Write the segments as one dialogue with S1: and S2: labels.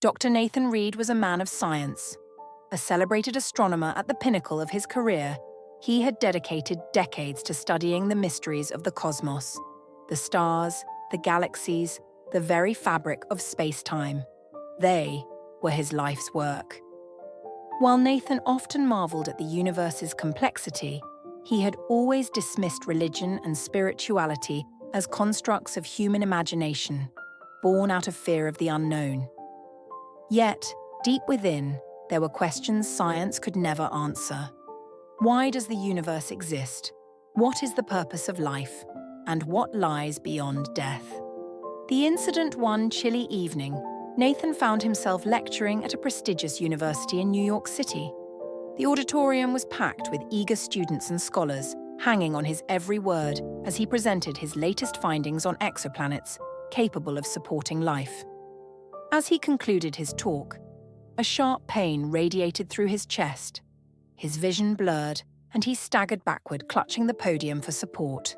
S1: Dr. Nathan Reed was a man of science. A celebrated astronomer at the pinnacle of his career, he had dedicated decades to studying the mysteries of the cosmos, the stars, the galaxies, the very fabric of space-time. They were his life's work. While Nathan often marveled at the universe's complexity, he had always dismissed religion and spirituality as constructs of human imagination, born out of fear of the unknown. Yet, deep within, there were questions science could never answer. Why does the universe exist? What is the purpose of life? And what lies beyond death? The incident one chilly evening, Nathan found himself lecturing at a prestigious university in New York City. The auditorium was packed with eager students and scholars, hanging on his every word as he presented his latest findings on exoplanets capable of supporting life. As he concluded his talk, a sharp pain radiated through his chest. His vision blurred, and he staggered backward, clutching the podium for support.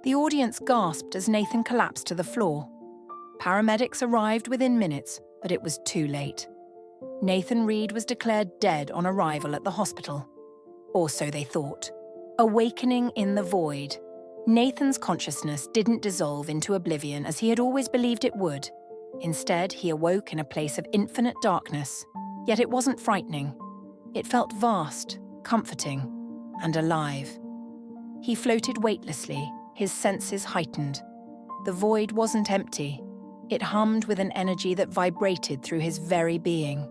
S1: The audience gasped as Nathan collapsed to the floor. Paramedics arrived within minutes, but it was too late. Nathan Reed was declared dead on arrival at the hospital. Or so they thought. Awakening in the void, Nathan's consciousness didn't dissolve into oblivion as he had always believed it would. Instead, he awoke in a place of infinite darkness. Yet it wasn't frightening. It felt vast, comforting, and alive. He floated weightlessly, his senses heightened. The void wasn't empty. It hummed with an energy that vibrated through his very being.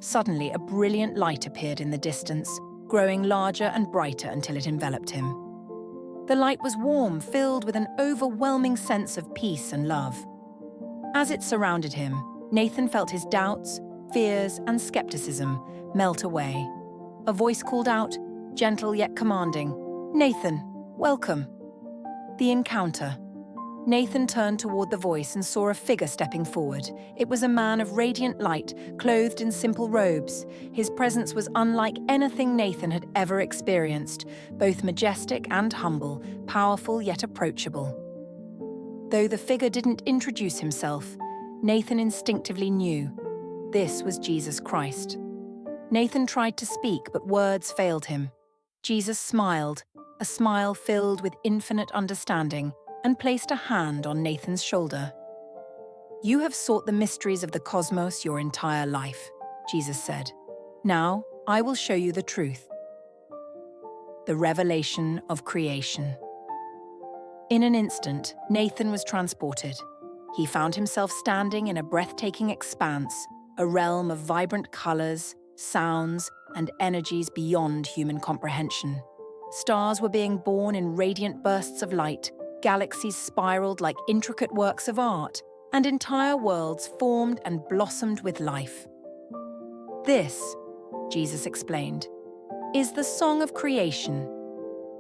S1: Suddenly, a brilliant light appeared in the distance, growing larger and brighter until it enveloped him. The light was warm, filled with an overwhelming sense of peace and love. As it surrounded him, Nathan felt his doubts, fears, and skepticism melt away. A voice called out, gentle yet commanding, "Nathan, welcome." The encounter. Nathan turned toward the voice and saw a figure stepping forward. It was a man of radiant light, clothed in simple robes. His presence was unlike anything Nathan had ever experienced, both majestic and humble, powerful yet approachable. Though the figure didn't introduce himself, Nathan instinctively knew this was Jesus Christ. Nathan tried to speak, but words failed him. Jesus smiled, a smile filled with infinite understanding, and placed a hand on Nathan's shoulder. "You have sought the mysteries of the cosmos your entire life," Jesus said. "Now, I will show you the truth." The revelation of creation. In an instant, Nathan was transported. He found himself standing in a breathtaking expanse, a realm of vibrant colors, sounds, and energies beyond human comprehension. Stars were being born in radiant bursts of light, galaxies spiraled like intricate works of art, and entire worlds formed and blossomed with life. "This," Jesus explained, "is the song of creation.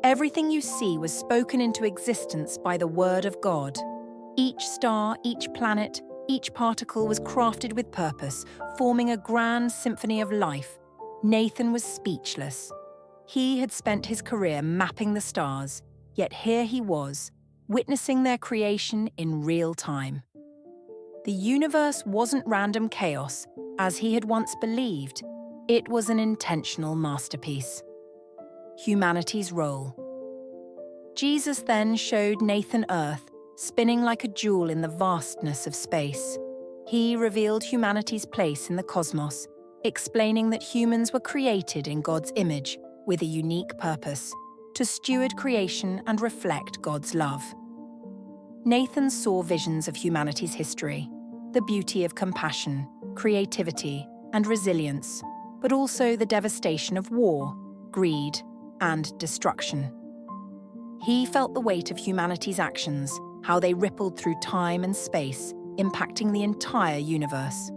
S1: Everything you see was spoken into existence by the word of God. Each star, each planet, each particle was crafted with purpose, forming a grand symphony of life." Nathan was speechless. He had spent his career mapping the stars, yet here he was, witnessing their creation in real time. The universe wasn't random chaos, as he had once believed. It was an intentional masterpiece. Humanity's role. Jesus then showed Nathan Earth, spinning like a jewel in the vastness of space. He revealed humanity's place in the cosmos, explaining that humans were created in God's image with a unique purpose, to steward creation and reflect God's love. Nathan saw visions of humanity's history, the beauty of compassion, creativity, and resilience, but also the devastation of war, greed, and destruction. He felt the weight of humanity's actions, how they rippled through time and space, impacting the entire universe.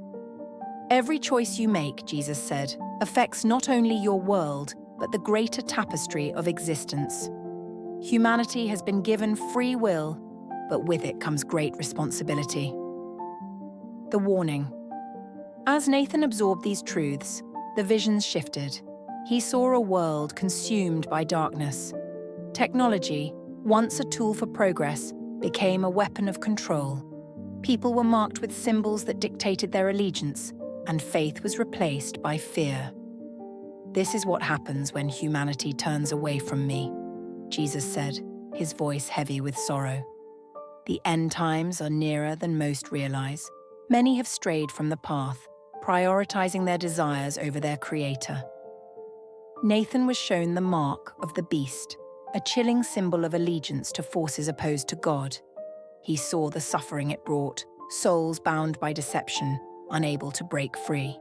S1: "Every choice you make," Jesus said, "affects not only your world, but the greater tapestry of existence." Humanity has been given free will, but with it comes great responsibility. The warning. As Nathan absorbed these truths, the visions shifted. He saw a world consumed by darkness. Technology, once a tool for progress, became a weapon of control. People were marked with symbols that dictated their allegiance, and faith was replaced by fear. "This is what happens when humanity turns away from me," Jesus said, his voice heavy with sorrow. "The end times are nearer than most realize. Many have strayed from the path, prioritizing their desires over their Creator." Nathan was shown the mark of the beast, a chilling symbol of allegiance to forces opposed to God. He saw the suffering it brought, souls bound by deception, unable to break free.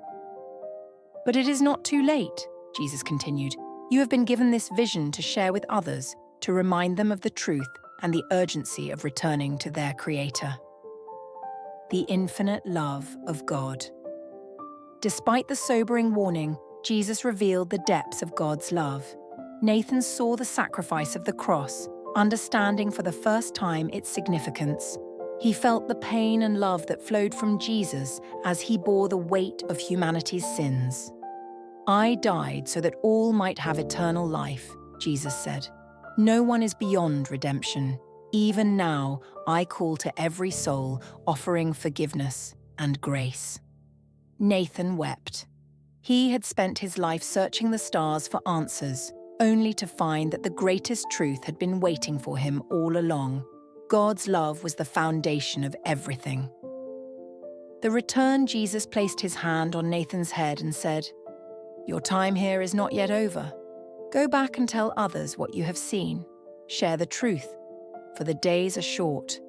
S1: "But it is not too late," Jesus continued. "You have been given this vision to share with others, to remind them of the truth and the urgency of returning to their Creator." The infinite love of God. Despite the sobering warning, Jesus revealed the depths of God's love. Nathan saw the sacrifice of the cross, understanding for the first time its significance. He felt the pain and love that flowed from Jesus as he bore the weight of humanity's sins. "I died so that all might have eternal life," Jesus said. "No one is beyond redemption. Even now, I call to every soul, offering forgiveness and grace." Nathan wept. He had spent his life searching the stars for answers, only to find that the greatest truth had been waiting for him all along. God's love was the foundation of everything. The return, Jesus placed his hand on Nathan's head and said, "Your time here is not yet over. Go back and tell others what you have seen. Share the truth, for the days are short."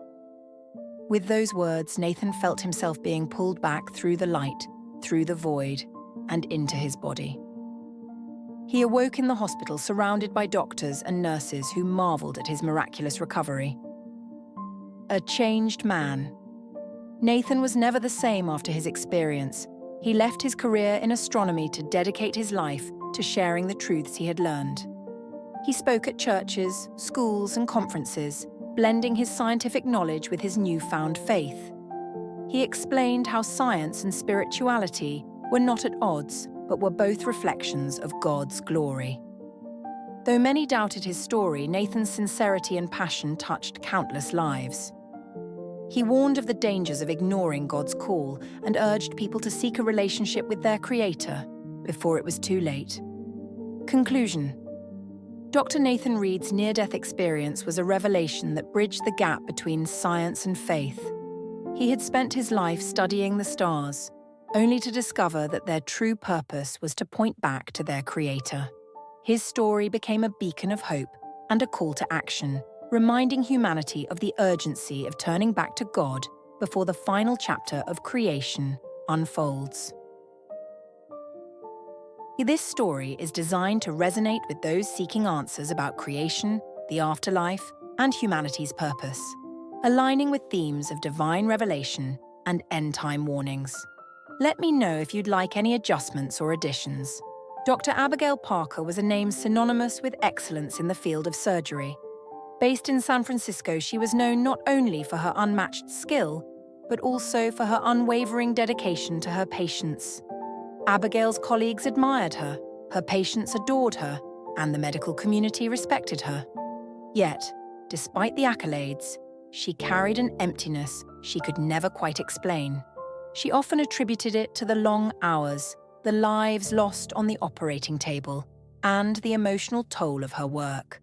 S1: With those words, Nathan felt himself being pulled back through the light, through the void, and into his body. He awoke in the hospital surrounded by doctors and nurses who marveled at his miraculous recovery. A changed man. Nathan was never the same after his experience. He left his career in astronomy to dedicate his life to sharing the truths he had learned. He spoke at churches, schools, and conferences, blending his scientific knowledge with his newfound faith. He explained how science and spirituality were not at odds, but were both reflections of God's glory. Though many doubted his story, Nathan's sincerity and passion touched countless lives. He warned of the dangers of ignoring God's call and urged people to seek a relationship with their Creator before it was too late. Conclusion. Dr. Nathan Reed's near-death experience was a revelation that bridged the gap between science and faith. He had spent his life studying the stars, only to discover that their true purpose was to point back to their Creator. His story became a beacon of hope and a call to action, reminding humanity of the urgency of turning back to God before the final chapter of creation unfolds. This story is designed to resonate with those seeking answers about creation, the afterlife, and humanity's purpose, aligning with themes of divine revelation and end-time warnings. Let me know if you'd like any adjustments or additions. Dr. Abigail Parker was a name synonymous with excellence in the field of surgery. Based in San Francisco, she was known not only for her unmatched skill, but also for her unwavering dedication to her patients. Abigail's colleagues admired her patients adored her, and the medical community respected her. Yet, despite the accolades, she carried an emptiness she could never quite explain. She often attributed it to the long hours, the lives lost on the operating table, and the emotional toll of her work.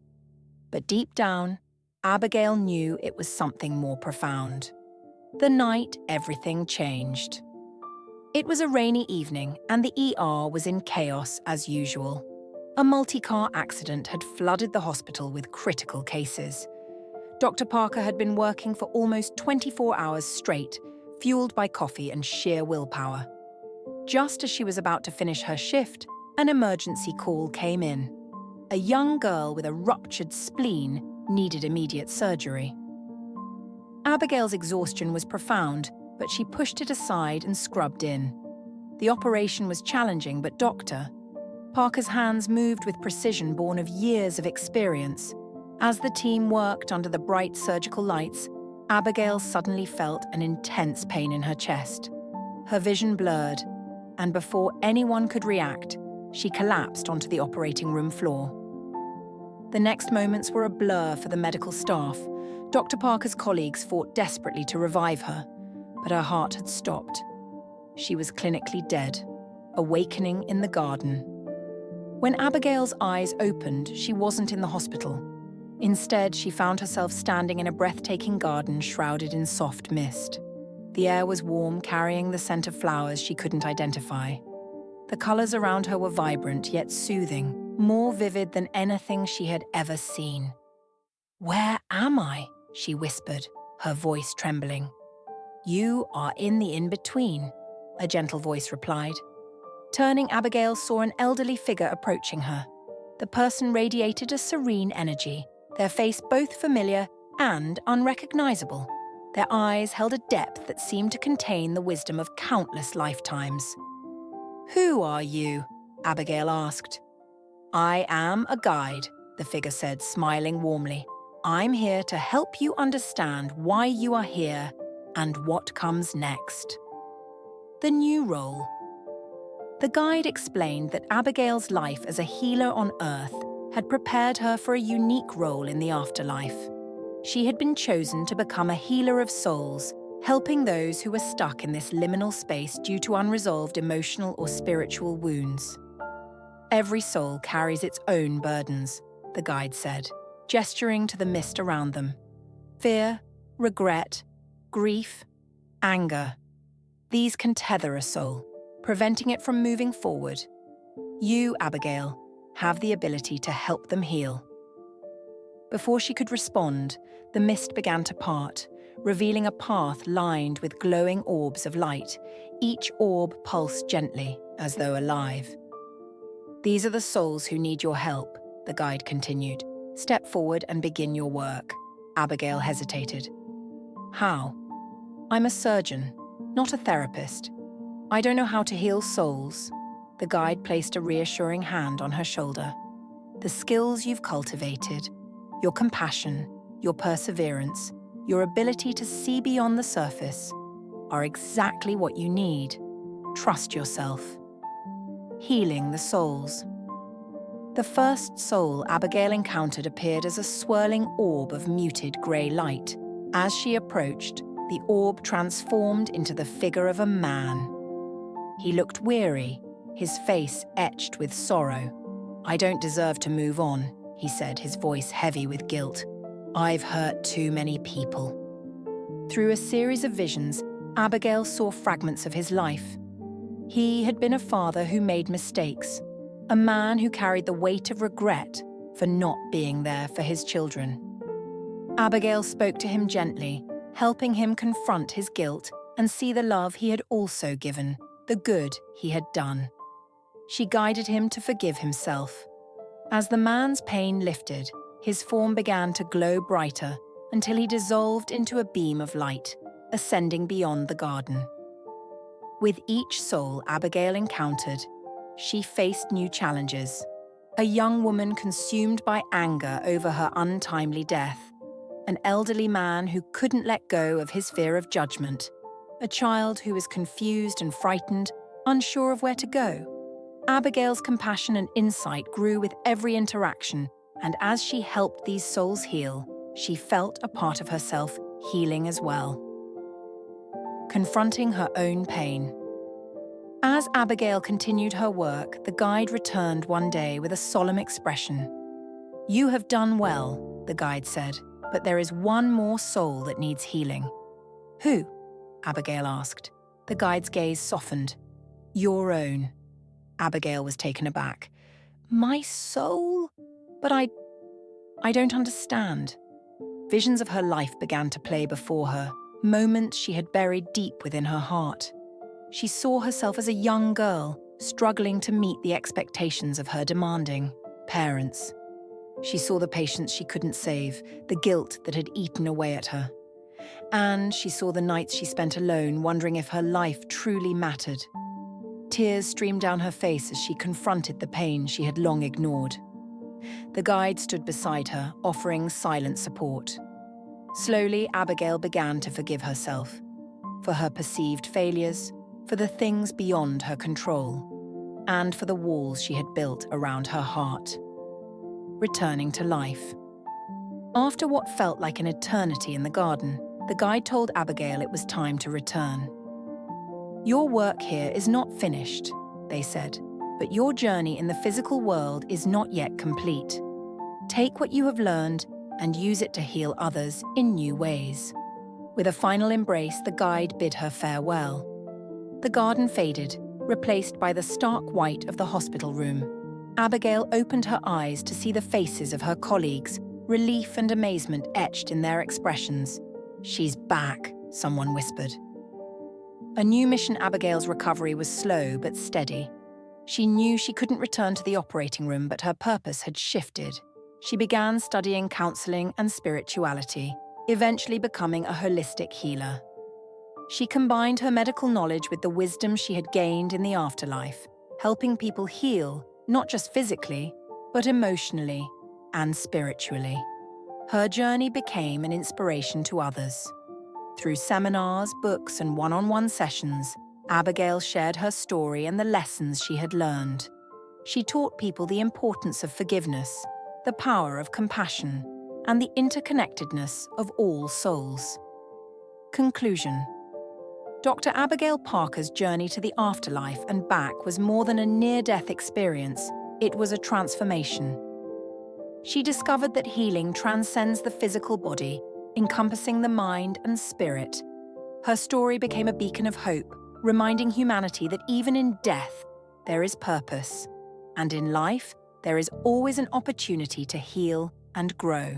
S1: But deep down, Abigail knew it was something more profound. The night everything changed. It was a rainy evening, and the ER was in chaos as usual. A multi-car accident had flooded the hospital with critical cases. Dr. Parker had been working for almost 24 hours straight, fueled by coffee and sheer willpower. Just as she was about to finish her shift, an emergency call came in. A young girl with a ruptured spleen needed immediate surgery. Abigail's exhaustion was profound, but she pushed it aside and scrubbed in. The operation was challenging, but Parker's hands moved with precision born of years of experience. As the team worked under the bright surgical lights, Abigail suddenly felt an intense pain in her chest. Her vision blurred, and before anyone could react, she collapsed onto the operating room floor. The next moments were a blur for the medical staff. Dr. Parker's colleagues fought desperately to revive her, but her heart had stopped. She was clinically dead, awakening in the garden. When Abigail's eyes opened, she wasn't in the hospital. Instead, she found herself standing in a breathtaking garden shrouded in soft mist. The air was warm, carrying the scent of flowers she couldn't identify. The colors around her were vibrant yet soothing, more vivid than anything she had ever seen. "Where am I?" she whispered, her voice trembling. "You are in the in-between," a gentle voice replied. Turning, Abigail saw an elderly figure approaching her. The person radiated a serene energy, their face both familiar and unrecognizable. Their eyes held a depth that seemed to contain the wisdom of countless lifetimes. "Who are you?" Abigail asked. "I am a guide," the figure said, smiling warmly. "I'm here to help you understand why you are here and what comes next." The new role. The guide explained that Abigail's life as a healer on Earth had prepared her for a unique role in the afterlife. She had been chosen to become a healer of souls, helping those who were stuck in this liminal space due to unresolved emotional or spiritual wounds. "Every soul carries its own burdens," the guide said, gesturing to the mist around them. "Fear, regret, grief, anger. These can tether a soul, preventing it from moving forward. You, Abigail, have the ability to help them heal." Before she could respond, the mist began to part, revealing a path lined with glowing orbs of light. Each orb pulsed gently, as though alive. "These are the souls who need your help," the guide continued. "Step forward and begin your work." Abigail hesitated. "How?" "I'm a surgeon, not a therapist. I don't know how to heal souls." The guide placed a reassuring hand on her shoulder. "The skills you've cultivated, your compassion, your perseverance, your ability to see beyond the surface, are exactly what you need. Trust yourself." Healing the souls. The first soul Abigail encountered appeared as a swirling orb of muted grey light. As she approached, the orb transformed into the figure of a man. He looked weary, his face etched with sorrow. "I don't deserve to move on," he said, his voice heavy with guilt. "I've hurt too many people." Through a series of visions, Abigail saw fragments of his life. He had been a father who made mistakes, a man who carried the weight of regret for not being there for his children. Abigail spoke to him gently, helping him confront his guilt and see the love he had also given, the good he had done. She guided him to forgive himself. As the man's pain lifted, his form began to glow brighter until he dissolved into a beam of light, ascending beyond the garden. With each soul Abigail encountered, she faced new challenges. A young woman consumed by anger over her untimely death, an elderly man who couldn't let go of his fear of judgment, a child who was confused and frightened, unsure of where to go. Abigail's compassion and insight grew with every interaction, and as she helped these souls heal, she felt a part of herself healing as well. Confronting her own pain. As Abigail continued her work, the guide returned one day with a solemn expression. "You have done well," the guide said, "but there is one more soul that needs healing." "Who?" Abigail asked. The guide's gaze softened. "Your own." Abigail was taken aback. "My soul? But I don't understand." Visions of her life began to play before her, moments she had buried deep within her heart. She saw herself as a young girl, struggling to meet the expectations of her demanding parents. She saw the patients she couldn't save, the guilt that had eaten away at her. And she saw the nights she spent alone, wondering if her life truly mattered. Tears streamed down her face as she confronted the pain she had long ignored. The guide stood beside her, offering silent support. Slowly, Abigail began to forgive herself, for her perceived failures, for the things beyond her control, and for the walls she had built around her heart. Returning to life. After what felt like an eternity in the garden, the guide told Abigail it was time to return. "Your work here is not finished," they said, "but your journey in the physical world is not yet complete. Take what you have learned and use it to heal others in new ways." With a final embrace, the guide bid her farewell. The garden faded, replaced by the stark white of the hospital room. Abigail opened her eyes to see the faces of her colleagues, relief and amazement etched in their expressions. "She's back," someone whispered. A new mission. Abigail's recovery was slow but steady. She knew she couldn't return to the operating room, but her purpose had shifted. She began studying counseling and spirituality, eventually becoming a holistic healer. She combined her medical knowledge with the wisdom she had gained in the afterlife, helping people heal, not just physically, but emotionally and spiritually. Her journey became an inspiration to others. Through seminars, books, and one-on-one sessions, Abigail shared her story and the lessons she had learned. She taught people the importance of forgiveness, the power of compassion, and the interconnectedness of all souls. Conclusion. Dr. Abigail Parker's journey to the afterlife and back was more than a near-death experience, it was a transformation. She discovered that healing transcends the physical body, encompassing the mind and spirit. Her story became a beacon of hope, reminding humanity that even in death, there is purpose, and in life, there is always an opportunity to heal and grow.